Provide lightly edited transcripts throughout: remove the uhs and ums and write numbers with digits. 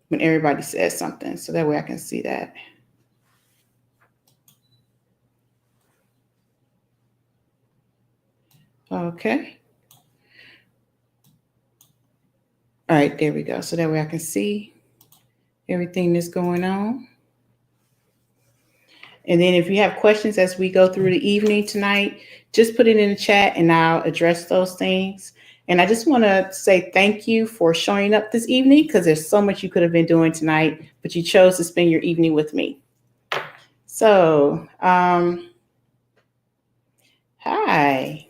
when everybody says something, so that way I can see that. Okay. All right, there we go. So that way I can see everything that's going on. And then if you have questions as we go through the evening tonight, just put it in the chat and I'll address those things. And I just want to say thank you for showing up this evening, because there's so much you could have been doing tonight, but you chose to spend your evening with me. So, hi.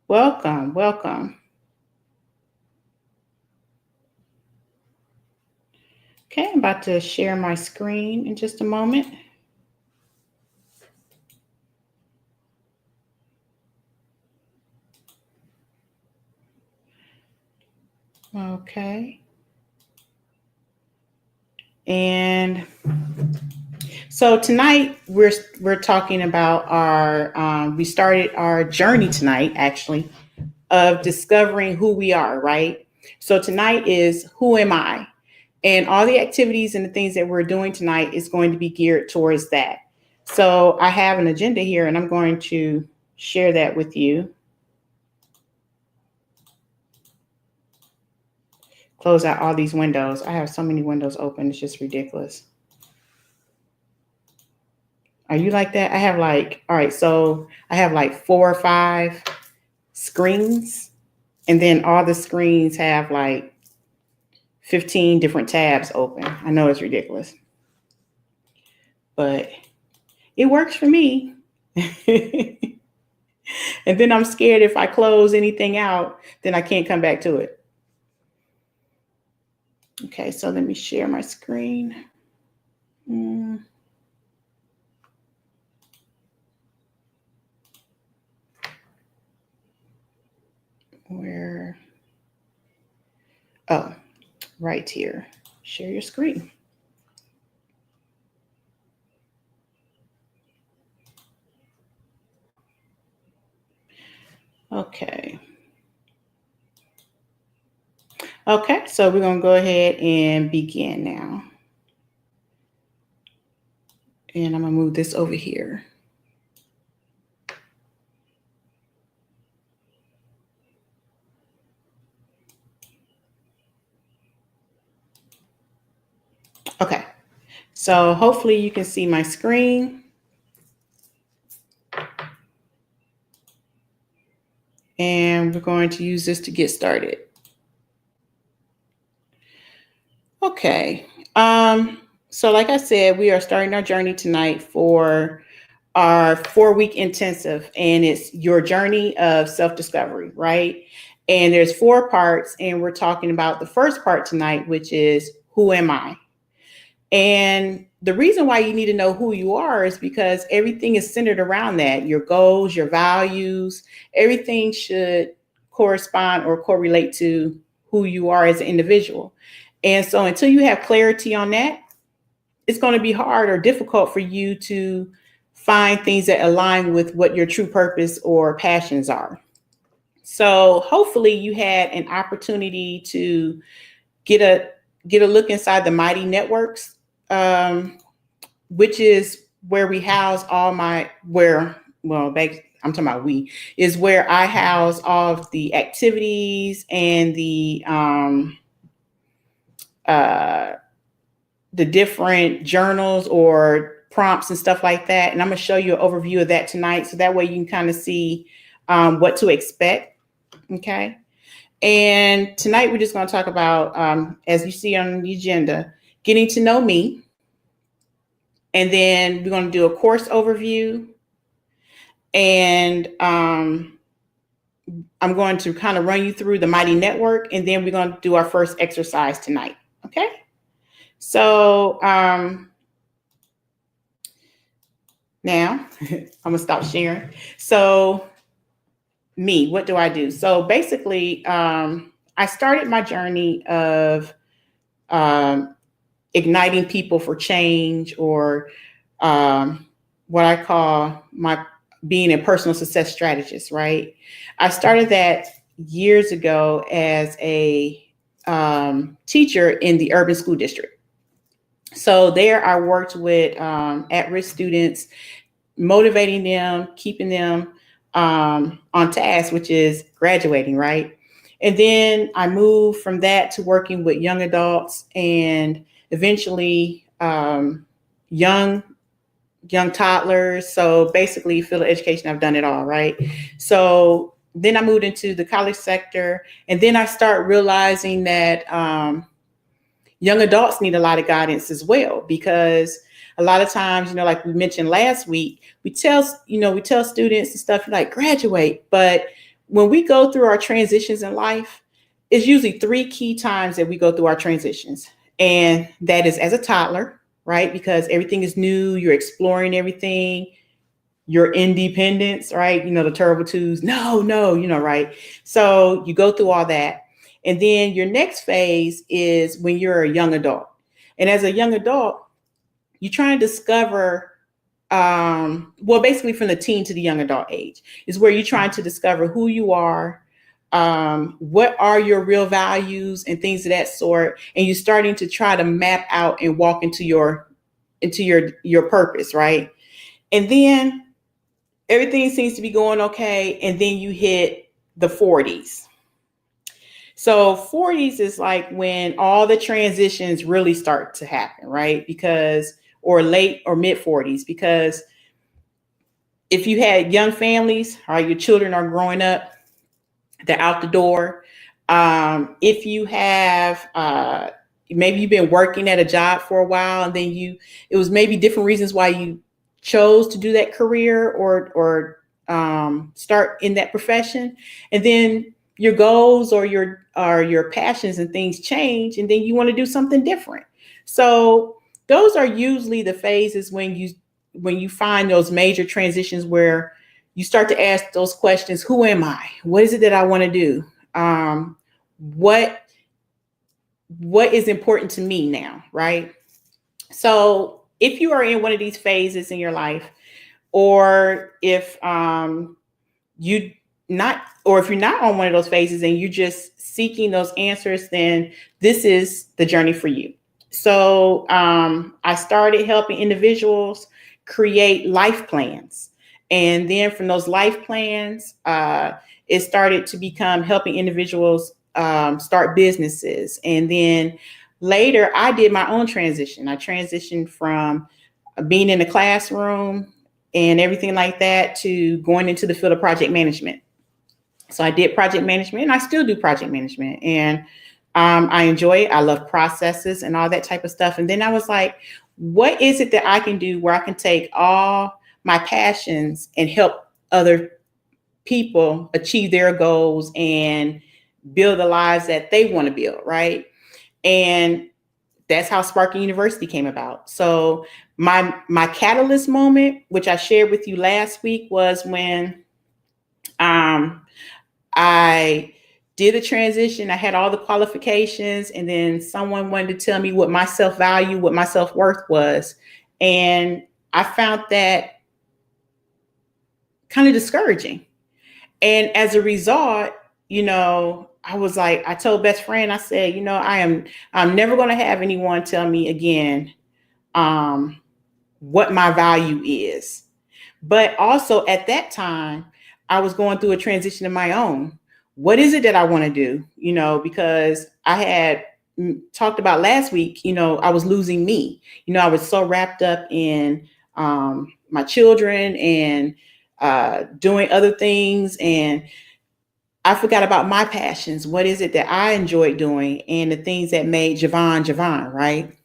Welcome, welcome. Okay, I'm about to share my screen in just a moment. Okay. And so tonight we're talking about our we started our journey tonight, actually, of discovering who we are, right? So tonight is who am I? And all the activities and the things that we're doing tonight is going to be geared towards that. So I have an agenda here and I'm going to share that with you. Close out all these windows. I have so many windows open. It's just ridiculous. Are you like that? I have all right, so I have 4 or 5 screens, and then all the screens have 15 different tabs open. I know it's ridiculous, but it works for me. And then I'm scared if I close anything out, then I can't come back to it. Okay, so let me share my screen. Where? Oh, right here. Share your screen. Okay. Okay, so we're going to go ahead and begin now. And I'm going to move this over here. Okay, so hopefully you can see my screen. And we're going to use this to get started. Okay, so like I said, we are starting our journey tonight for our 4-week intensive, and it's your journey of self-discovery, right? And there's 4 parts, and we're talking about the first part tonight, which is who am I? And the reason why you need to know who you are is because everything is centered around that. Your goals, your values, everything should correspond or correlate to who you are as an individual. And so until you have clarity on that, it's going to be hard or difficult for you to find things that align with what your true purpose or passions are. So hopefully you had an opportunity to get a look inside the Mighty Networks, which is where we house all my, I'm talking about is where I house all of the activities and the different journals or prompts and stuff like that. And I'm going to show you an overview of that tonight. So that way you can kind of see what to expect. Okay. And tonight we're just going to talk about, as you see on the agenda, getting to know me. And then we're going to do a course overview. And I'm going to kind of run you through the Mighty Network. And then we're going to do our first exercise tonight. Okay. So now I'm going to stop sharing. So me, what do I do? So basically, I started my journey of igniting people for change, or what I call my being a personal success strategist, right? I started that years ago as a teacher in the urban school district. So there I worked with at-risk students, motivating them, keeping them on task, which is graduating, right? And then I moved from that to working with young adults and eventually young toddlers. So basically, field of education, I've done it all, right? So then I moved into the college sector, and then I start realizing that young adults need a lot of guidance as well, because a lot of times, like we mentioned last week, we tell students and stuff like graduate, but when we go through our transitions in life, it's usually 3 key times that we go through our transitions. And that is as a toddler, right? Because everything is new, you're exploring everything, your independence, right? The terrible twos, no, right? So you go through all that. And then your next phase is when you're a young adult. And as a young adult, you try to discover, basically from the teen to the young adult age is where you're trying to discover who you are, what are your real values and things of that sort. And you're starting to try to map out and walk into your purpose, right? And then everything seems to be going okay. And then you hit the 40s. So 40s is like when all the transitions really start to happen, right? Or late or mid 40s, because if you had young families, or your children are growing up, they're out the door. If you have, maybe you've been working at a job for a while, and then it was maybe different reasons why you chose to do that career or start in that profession. And then your goals or your passions and things change, and then you want to do something different. So those are usually the phases when you find those major transitions where you start to ask those questions: who am I? What is it that I want to do? What is important to me now, right? So if you are in one of these phases in your life, or if you're not on one of those phases and you're just seeking those answers, then this is the journey for you. So I started helping individuals create life plans. And then from those life plans, it started to become helping individuals start businesses. And then later, I did my own transition. I transitioned from being in the classroom and everything like that to going into the field of project management. So I did project management, and I still do project management. And I enjoy it. I love processes and all that type of stuff. And then I was like, what is it that I can do where I can take all my passions and help other people achieve their goals and build the lives that they want to build, right? And that's how SPARKNuuniversity came about. So my catalyst moment, which I shared with you last week, was when I did a transition. I had all the qualifications, and then someone wanted to tell me what my self-value, what my self-worth was. And I found that kind of discouraging. And as a result, I was like, I told best friend, I said, I'm never going to have anyone tell me again what my value is. But also at that time, I was going through a transition of my own. What is it that I want to do? Because I had talked about last week, I was losing me. I was so wrapped up in my children and doing other things, and I forgot about my passions. What is it that I enjoyed doing, and the things that made Javon, right?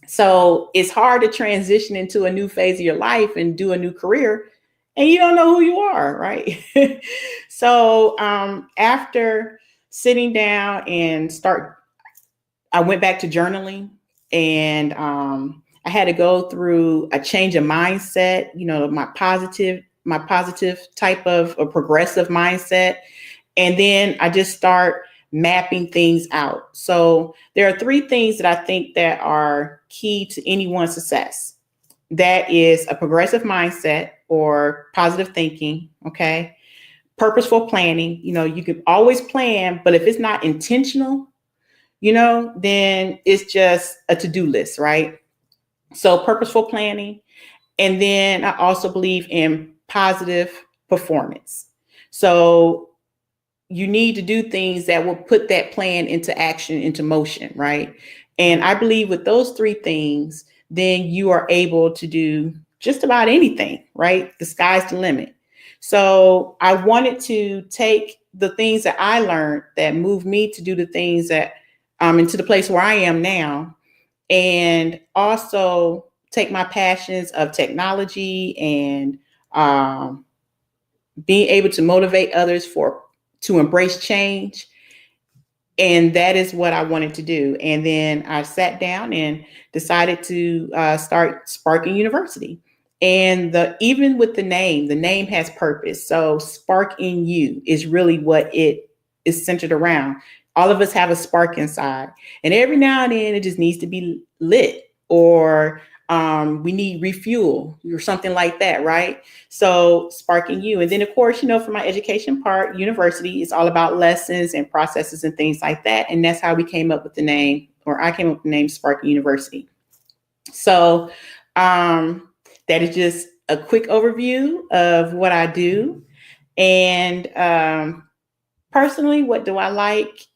So it's hard to transition into a new phase of your life and do a new career, and you don't know who you are, right? So after sitting down and I went back to journaling, and I had to go through a change of mindset, my positive type of a progressive mindset. And then I just start mapping things out. So there are 3 things that I think that are key to anyone's success. That is a progressive mindset or positive thinking. Okay. Purposeful planning. You can always plan, but if it's not intentional, then it's just a to-do list, right? So purposeful planning. And then I also believe in positive performance. So you need to do things that will put that plan into action, into motion, right? And I believe with those three things, then you are able to do just about anything, right? The sky's the limit. So I wanted to take the things that I learned that moved me to do the things that into the place where I am now, and also take my passions of technology and being able to motivate others to embrace change. And that is what I wanted to do. And then I sat down and decided to start Sparking University. And even with the name has purpose. So Spark in You is really what it is centered around. All of us have a spark inside, and every now and then it just needs to be lit, or we need refuel or something like that, right? So Sparking You. And then, of course, for my education part, university is all about lessons and processes and things like that. And that's how we came up with the name, or I came up with the name Sparking University. So that is just a quick overview of what I do. And personally, what do I like?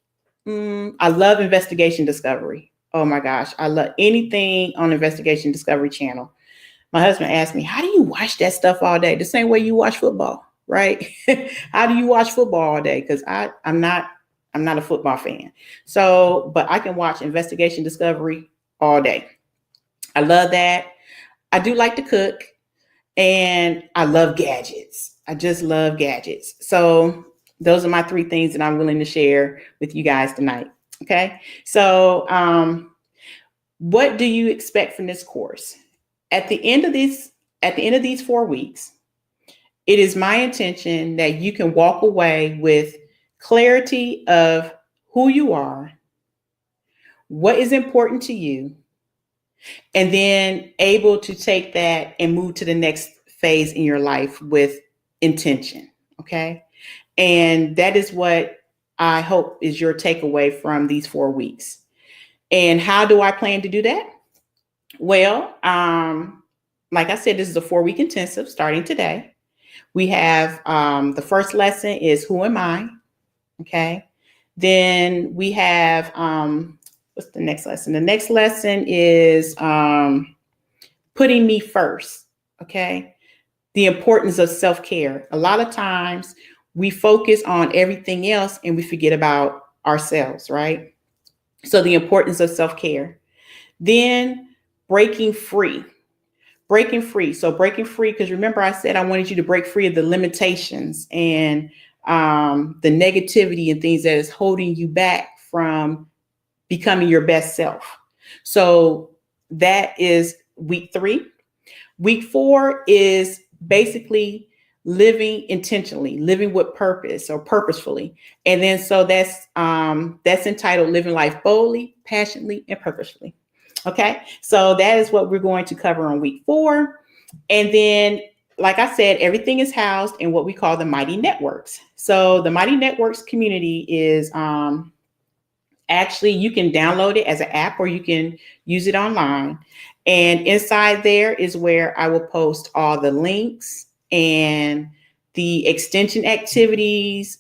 I love investigation discovery. Oh my gosh, I love anything on Investigation Discovery Channel. My husband asked me, how do you watch that stuff all day? The same way you watch football, right? How do you watch football all day? Because I'm not a football fan. So, but I can watch Investigation Discovery all day. I love that. I do like to cook, and I love gadgets. I just love gadgets. So those are my three things that I'm willing to share with you guys tonight. Okay. So what do you expect from this course? At the end of these 4 weeks, it is my intention that you can walk away with clarity of who you are, what is important to you, and then able to take that and move to the next phase in your life with intention. Okay. And that is what I hope is your takeaway from these 4 weeks. And how do I plan to do that? Well, like I said, this is a 4-week intensive starting today. We have the first lesson is Who Am I? Okay. Then we have, what's the next lesson? The next lesson is Putting Me First. Okay. The importance of self-care. A lot of times we focus on everything else and we forget about ourselves, right? So the importance of self-care. Then breaking free. So breaking free, because remember I said I wanted you to break free of the limitations and the negativity and things that is holding you back from becoming your best self. So that is week 3. Week 4 is basically living intentionally, living with purpose or purposefully. And then so that's entitled Living Life Boldly, Passionately, and Purposefully. Okay, so that is what we're going to cover on week 4. And then, like I said, everything is housed in what we call the Mighty Networks. So the Mighty Networks community is actually, you can download it as an app or you can use it online. And inside there is where I will post all the links and the extension activities.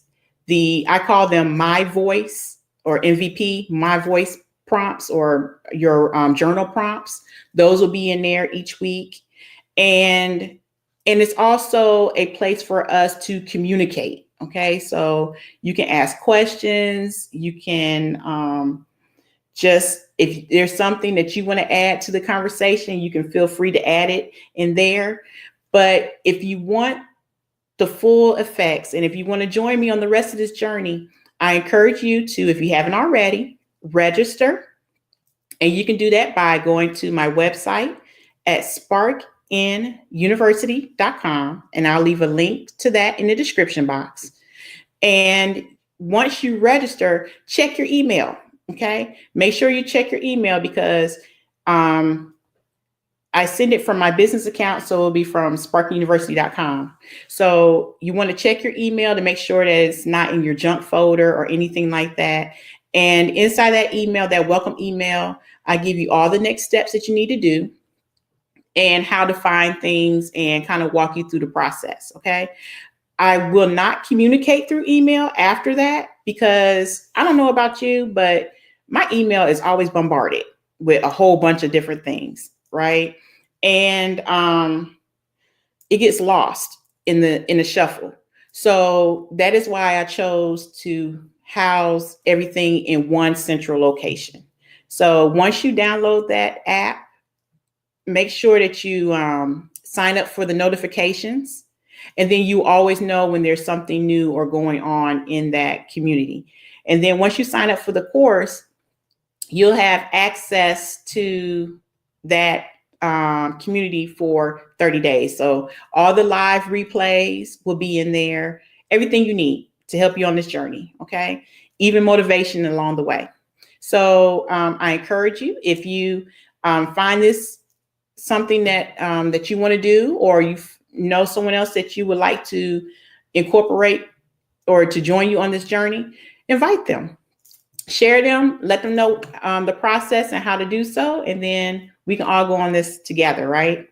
I call them My Voice or MVP, My Voice prompts, or your journal prompts. Those will be in there each week. And it's also a place for us to communicate. Okay, so you can ask questions. You can if there's something that you want to add to the conversation, you can feel free to add it in there. But if you want the full effects, and if you want to join me on the rest of this journey, I encourage you to, if you haven't already, register. And you can do that by going to my website at SPARKNUniversity.com. And I'll leave a link to that in the description box. And once you register, check your email. Okay. Make sure you check your email, because I send it from my business account. So it'll be from SPARKNUniversity.com. So you want to check your email to make sure that it's not in your junk folder or anything like that. And inside that email, that welcome email, I give you all the next steps that you need to do and how to find things and kind of walk you through the process. Okay. I will not communicate through email after that because I don't know about you, but my email is always bombarded with a whole bunch of different things, right? And it gets lost in the shuffle. So that is why I chose to house everything in one central location. So once you download that app, make sure that you sign up for the notifications, and then you always know when there's something new or going on in that community. And then once you sign up for the course, you'll have access to that community for 30 days. So all the live replays will be in there, everything you need to help you on this journey. Okay. Even motivation along the way. So I encourage you, if you find this something that you want to do, or you know someone else that you would like to incorporate or to join you on this journey, invite them, share them, let them know the process and how to do so. And then we can all go on this together, right?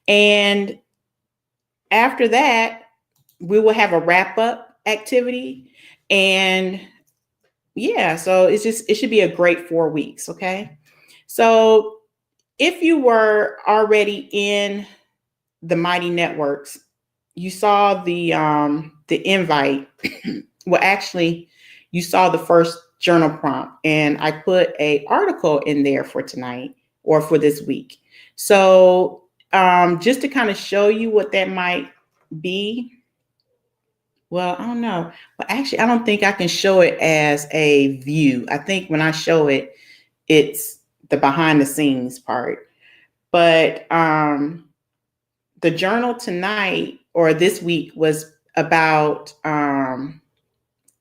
And after that, we will have a wrap up activity. And yeah, so it should be a great 4 weeks. Okay. So if you were already in the Mighty Networks, you saw the invite. Well, actually, you saw the first journal prompt, and I put an article in there for tonight or for this week. So just to kind of show you what that might be. Well, I don't know. But actually, I don't think I can show it as a view. I think when I show it, it's the behind the scenes part. But the journal tonight or this week was about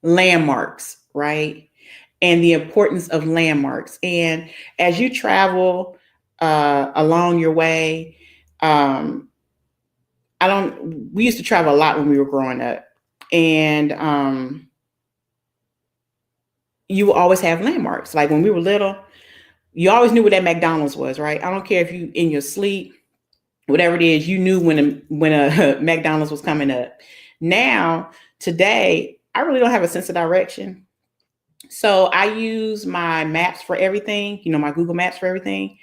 landmarks, right? And the importance of landmarks. And as you travel along your way, we used to travel a lot when we were growing up. And you will always have landmarks. Like when we were little, you always knew where that McDonald's was, right? I don't care if you in your sleep, whatever it is, you knew when a McDonald's was coming up. Now, today, I really don't have a sense of direction. So I use my maps for everything, my Google Maps for everything,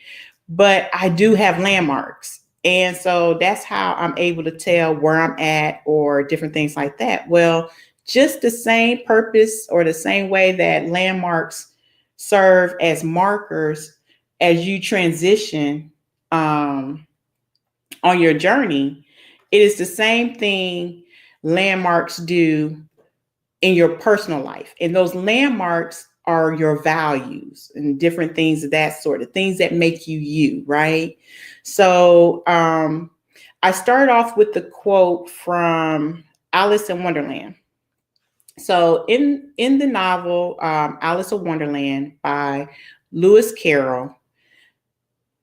but I do have landmarks. And so that's how I'm able to tell where I'm at or different things like that. Well, just the same purpose or the same way that landmarks serve as markers as you transition on your journey, it is the same thing landmarks do in your personal life. And those landmarks are your values and different things of that sort, of things that make you you, right? So I started off with the quote from Alice in Wonderland. So in the novel Alice in Wonderland by Lewis Carroll,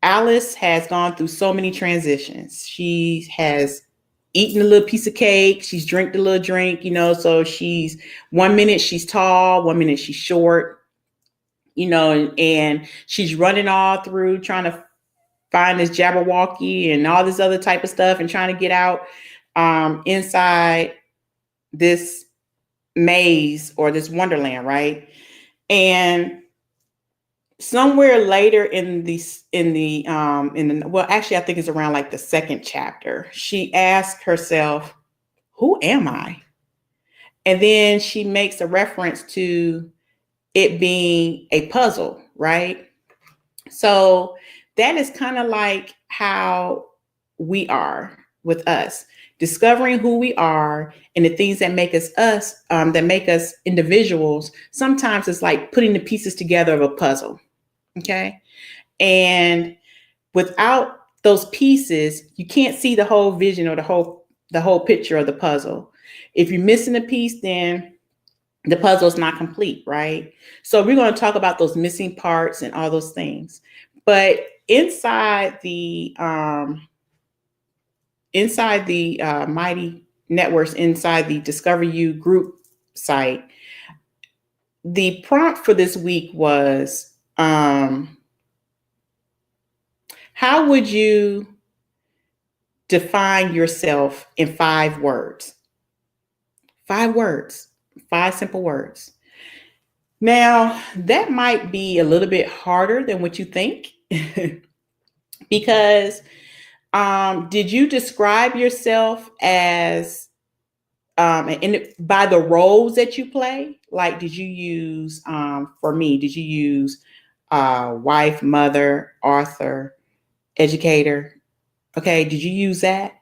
Alice has gone through so many transitions. She has eaten a little piece of cake. She's drank a little drink, so she's 1 minute she's tall, 1 minute she's short, and she's running all through trying to find this Jabberwocky and all this other type of stuff and trying to get out inside this maze or this Wonderland, right? And somewhere later well, actually, I think it's around like the second chapter, she asked herself, who am I? And then she makes a reference to it being a puzzle, right? So that is kind of like how we are with us, discovering who we are and the things that make us us, that make us individuals. Sometimes it's like putting the pieces together of a puzzle. Okay. And without those pieces, you can't see the whole vision or the whole picture of the puzzle. If you're missing a piece, then the puzzle is not complete, right? So we're going to talk about those missing parts and all those things. But inside the Mighty Networks, inside the Discover You group site, the prompt for this week was, how would you define yourself in 5 words? 5 words, 5 simple words. Now, that might be a little bit harder than what you think because did you describe yourself as by the roles that you play? Like, did you use, for me, did you use wife, mother, author, educator? Okay, did you use that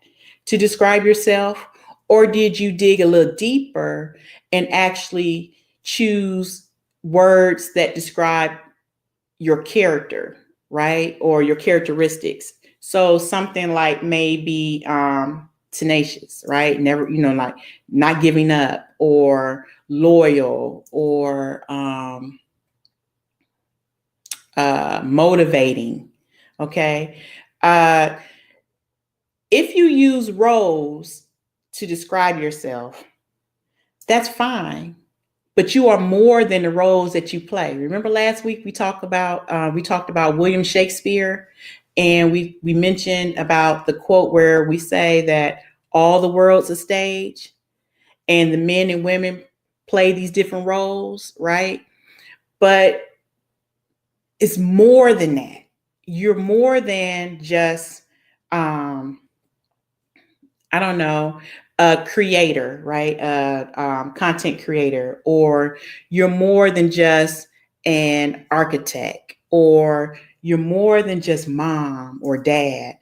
to describe yourself? Or did you dig a little deeper and actually choose words that describe your character, right? Or your characteristics. So something like maybe tenacious, right? Never, like not giving up, or loyal, or motivating. Okay. If you use roles to describe yourself, that's fine. But you are more than the roles that you play. Remember last week we talked about William Shakespeare, and we mentioned about the quote where we say that all the world's a stage, and the men and women play these different roles, right? But it's more than that. You're more than just I don't know, a creator, right? A content creator, or you're more than just an architect, or you're more than just mom or dad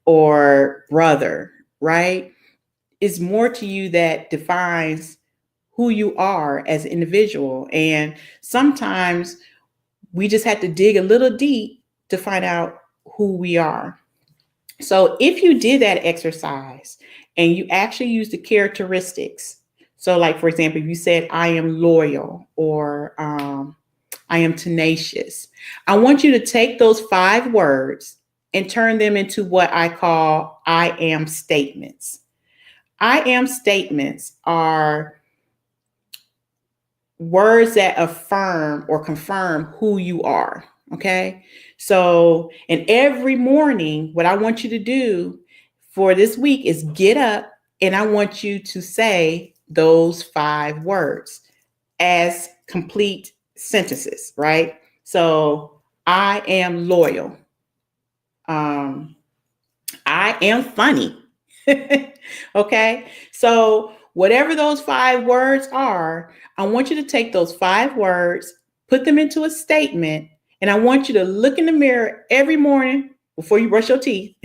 or brother, right? It's more to you that defines who you are as an individual. And sometimes we just have to dig a little deep to find out who we are. So if you did that exercise and you actually use the characteristics, so like, for example, if you said, I am loyal, or I am tenacious, I want you to take those 5 words and turn them into what I call I am statements. I am statements are words that affirm or confirm who you are. Okay. So, and every morning, what I want you to do for this week is get up, and I want you to say those 5 words as complete sentences, right? So, I am loyal. I am funny. Okay. So, whatever those 5 words are, I want you to take those 5 words, put them into a statement, and I want you to look in the mirror every morning before you brush your teeth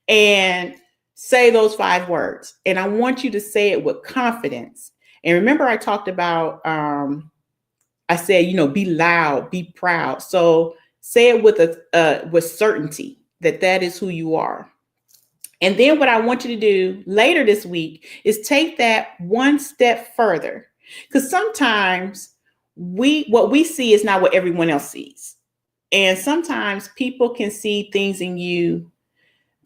and say those 5 words. And I want you to say it with confidence. And remember, I talked about, I said, be loud, be proud. So say it with certainty that is who you are. And then what I want you to do later this week is take that one step further. Because sometimes what we see is not what everyone else sees. And sometimes people can see things in you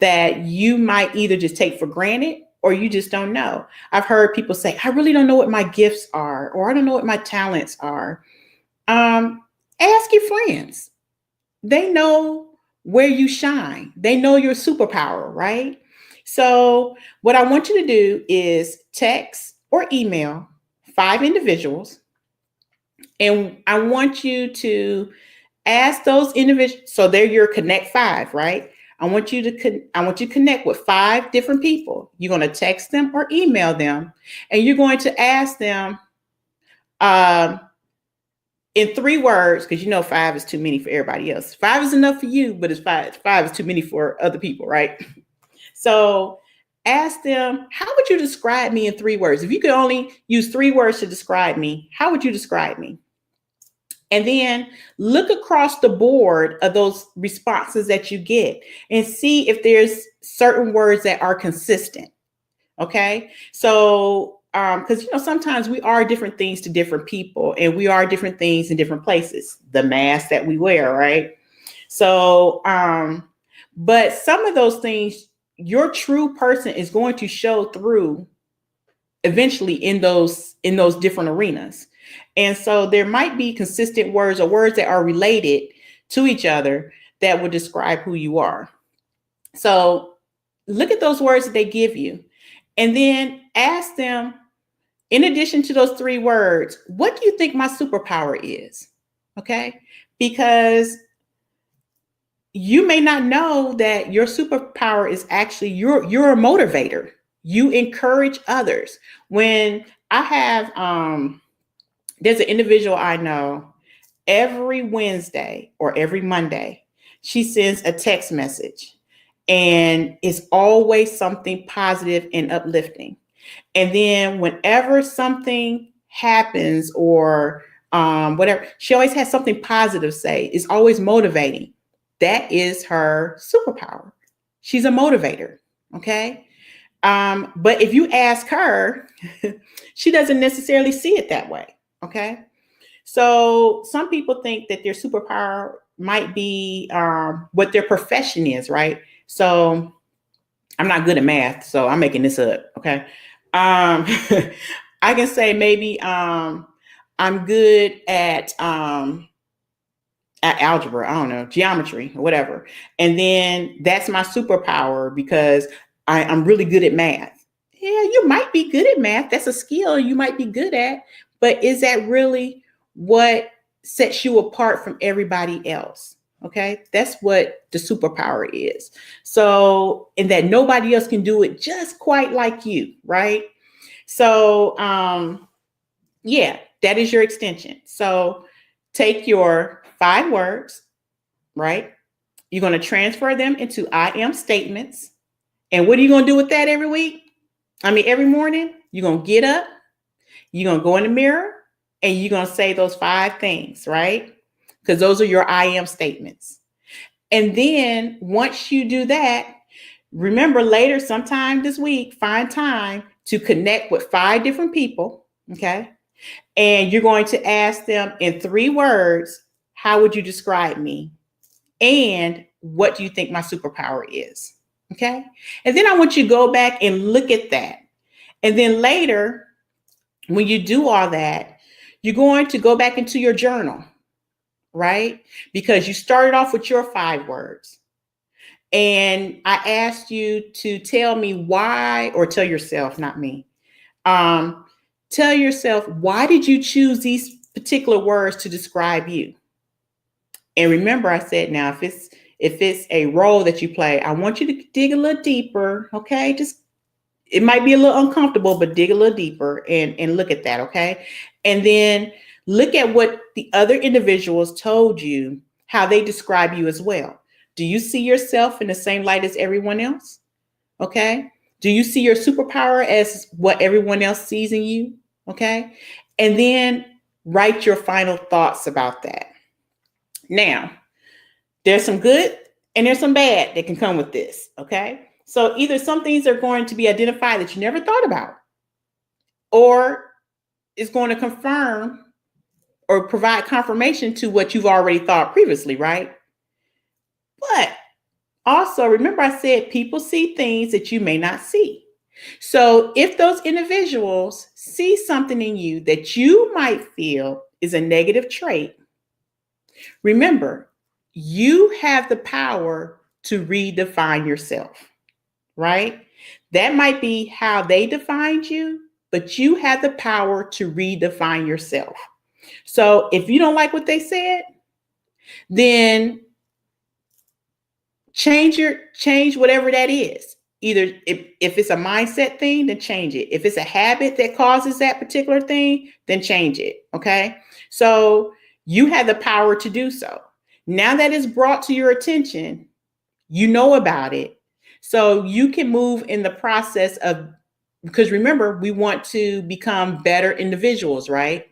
that you might either just take for granted or you just don't know. I've heard people say, I really don't know what my gifts are, or I don't know what my talents are. Ask your friends. They know where you shine. They know your superpower, right? So what I want you to do is text or email 5 individuals, and I want you to ask those individuals. So they're your connect 5, right? I want you to connect with 5 different people. You're going to text them or email them, and you're going to ask them in 3 words, because 5 is too many for everybody else. 5 is enough for you, but it's 5 is too many for other people, right? So ask them, how would you describe me in 3 words? If you could only use 3 words to describe me, how would you describe me? And then look across the board of those responses that you get and see if there's certain words that are consistent. Okay. So, because, sometimes we are different things to different people, and we are different things in different places, the mask that we wear, right? So, but some of those things, your true person is going to show through eventually in those different arenas. And so there might be consistent words or words that are related to each other that would describe who you are. So look at those words that they give you and then ask them, in addition to those 3 words, what do you think my superpower is? Okay. Because you may not know that your superpower is actually you're a motivator. You encourage others. When I have, there's an individual I know every Wednesday or every Monday, she sends a text message and it's always something positive and uplifting. And then whenever something happens or whatever, she always has something positive to say. It's always motivating. That is her superpower. She's a motivator. Okay. But if you ask her, she doesn't necessarily see it that way. Okay. So some people think that their superpower might be what their profession is, right? So I'm not good at math, so I'm making this up. Okay. I can say maybe I'm good at algebra, I don't know, geometry or whatever. And then that's my superpower because I'm really good at math. Yeah, you might be good at math. That's a skill you might be good at, but is that really what sets you apart from everybody else? Okay, that's what the superpower is. So, and that nobody else can do it just quite like you, right? So, yeah, that is your extension. So take your 5 words, right? You're going to transfer them into I am statements. And what are you going to do with that every week? Every morning, you're going to get up, you're going to go in the mirror, and you're going to say those 5 things, right? Because those are your I am statements. And then once you do that, remember later, sometime this week, find time to connect with 5 different people, okay? And you're going to ask them in 3 words, how would you describe me? And what do you think my superpower is? Okay. And then I want you to go back and look at that. And then later, when you do all that, you're going to go back into your journal, right? Because you started off with your 5 words. And I asked you to tell me why, or tell yourself, not me. Tell yourself, why did you choose these particular words to describe you? And remember, I said, now, if it's a role that you play, I want you to dig a little deeper. Okay. It might be a little uncomfortable, but dig a little deeper and look at that. Okay. And then look at what the other individuals told you, how they describe you as well. Do you see yourself in the same light as everyone else? Okay. Do you see your superpower as what everyone else sees in you? Okay. And then write your final thoughts about that. Now, there's some good and there's some bad that can come with this. Okay. So either some things are going to be identified that you never thought about, or it's going to confirm or provide confirmation to what you've already thought previously, right? But also remember, I said people see things that you may not see. So if those individuals see something in you that you might feel is a negative trait, remember, you have the power to redefine yourself, right? That might be how they defined you, but you have the power to redefine yourself. So if you don't like what they said, then change whatever that is. Either if it's a mindset thing, then change it. If it's a habit that causes that particular thing, then change it. Okay. So you have the power to do so. Now that it's brought to your attention, you know about it. So you can move in the process of, because remember, we want to become better individuals, right?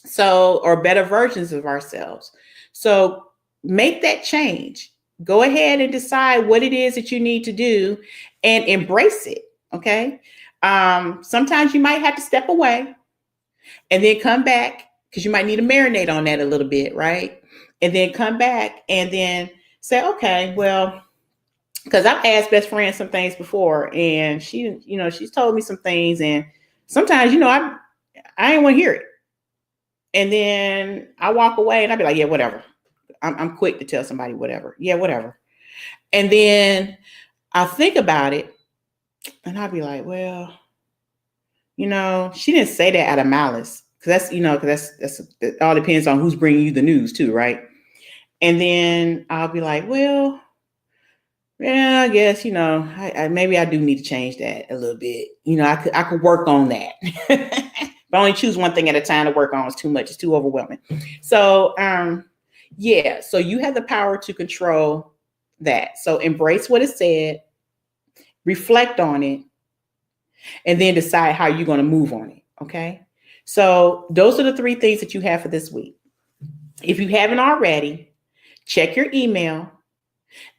So, or better versions of ourselves. So make that change. Go ahead and decide what it is that you need to do and embrace it. Okay. Sometimes you might have to step away and then come back, because you might need to marinate on that a little bit, right? And then come back and then say, okay, well, because I've asked best friend some things before, and she's told me some things, and sometimes, I ain't want to hear it. And then I walk away and I'll be like, yeah, whatever. I'm quick to tell somebody whatever. Yeah, whatever. And then I'll think about it and I'll be like, well, she didn't say that out of malice. Cause it all depends on who's bringing you the news too, right? And then I'll be like, well, yeah, I guess, maybe I do need to change that a little bit. I could work on that. But only choose one thing at a time to work on. It's too much. It's too overwhelming. So, yeah. So you have the power to control that. So embrace what is said, reflect on it, and then decide how you're going to move on it. Okay. So those are the 3 things that you have for this week. If you haven't already, check your email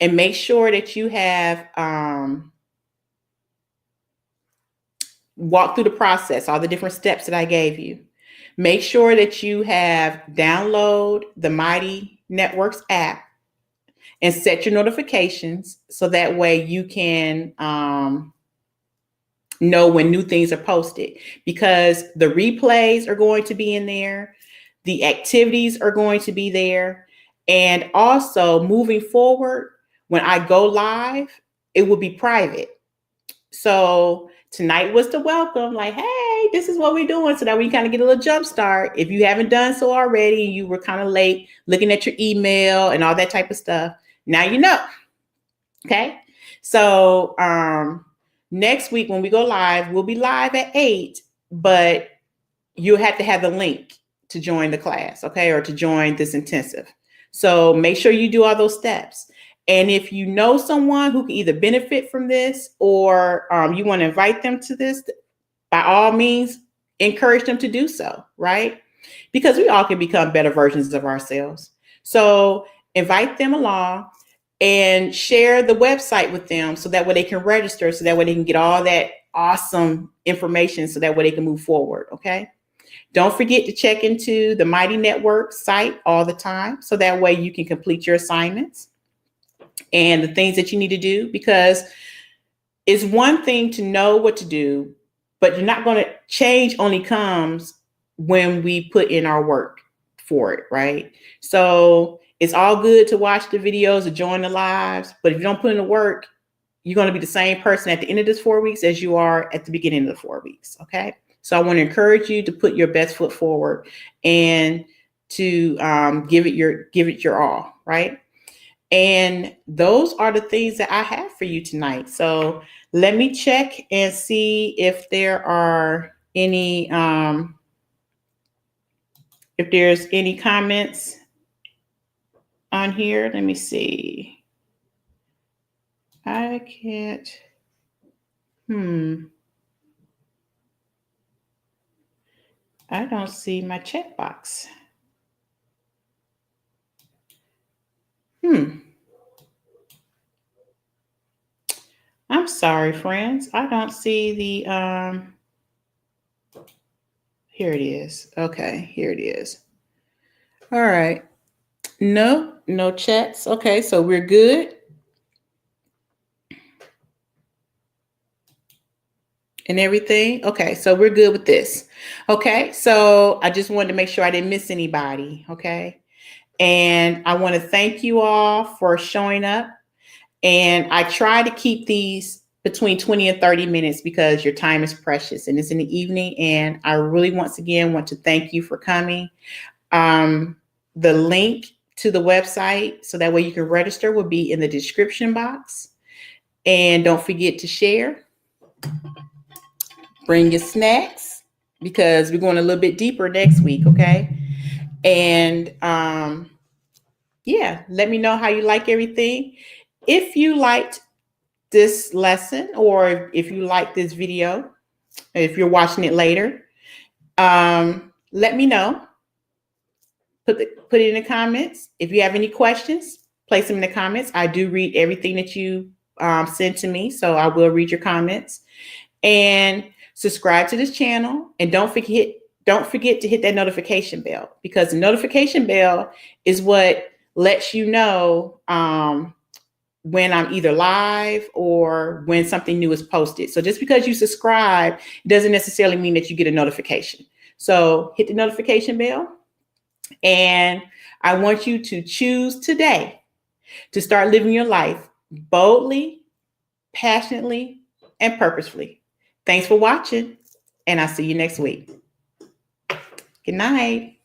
and make sure that you have walked through the process, all the different steps that I gave you. Make sure that you have download the Mighty Networks app and set your notifications so that way you can know when new things are posted, because the replays are going to be in there. The activities are going to be there. And also moving forward, when I go live, it will be private. So tonight was the welcome, like, hey, this is what we're doing, so that we kind of get a little jump start. If you haven't done so already, you were kind of late looking at your email and all that type of stuff. Now you know. Okay. So next week when we go live, we'll be live at 8, but you'll have to have the link to join the class, okay, or to join this intensive. So make sure you do all those steps. And if you know someone who can either benefit from this or you want to invite them to this, by all means, encourage them to do so, right? Because we all can become better versions of ourselves. So invite them along and share the website with them so that way they can register, so that way they can get all that awesome information, so that way they can move forward, okay? Don't forget to check into the Mighty Network site all the time, so that way you can complete your assignments and the things that you need to do, because it's one thing to know what to do, but you're not going to change. Only comes when we put in our work for it, right? So it's all good to watch the videos or join the lives, but if you don't put in the work, you're going to be the same person at the end of this 4 weeks as you are at the beginning of the 4 weeks, okay? So I want to encourage you to put your best foot forward and to give it your all, right? And those are the things that I have for you tonight. So let me check and see if there are any, if there's any comments on here. Let me see. I can't. I don't see my chat box. I'm sorry, friends. I don't see the, here it is. Okay, here it is. All right. No chats. Okay, so we're good. And everything. Okay, so we're good with this. Okay, so I just wanted to make sure I didn't miss anybody. Okay. And I want to thank you all for showing up. And I try to keep these between 20 and 30 minutes because your time is precious and it's in the evening. And I really, once again, want to thank you for coming. The link to the website, so that way you can register, will be in the description box. And don't forget to share. Bring your snacks, because we're going a little bit deeper next week, okay? And yeah, let me know how you like everything. If you liked this lesson, or if you like this video, if you're watching it later, let me know. Put it in the comments. If you have any questions, place them in the comments. I do read everything that you send to me, so I will read your comments. And subscribe to this channel, and don't forget to hit that notification bell, because the notification bell is what lets you know when I'm either live or when something new is posted. So just because you subscribe doesn't necessarily mean that you get a notification. So hit the notification bell And I want you to choose today to start living your life boldly, passionately, and purposefully. Thanks for watching, and I'll see you next week. Good night.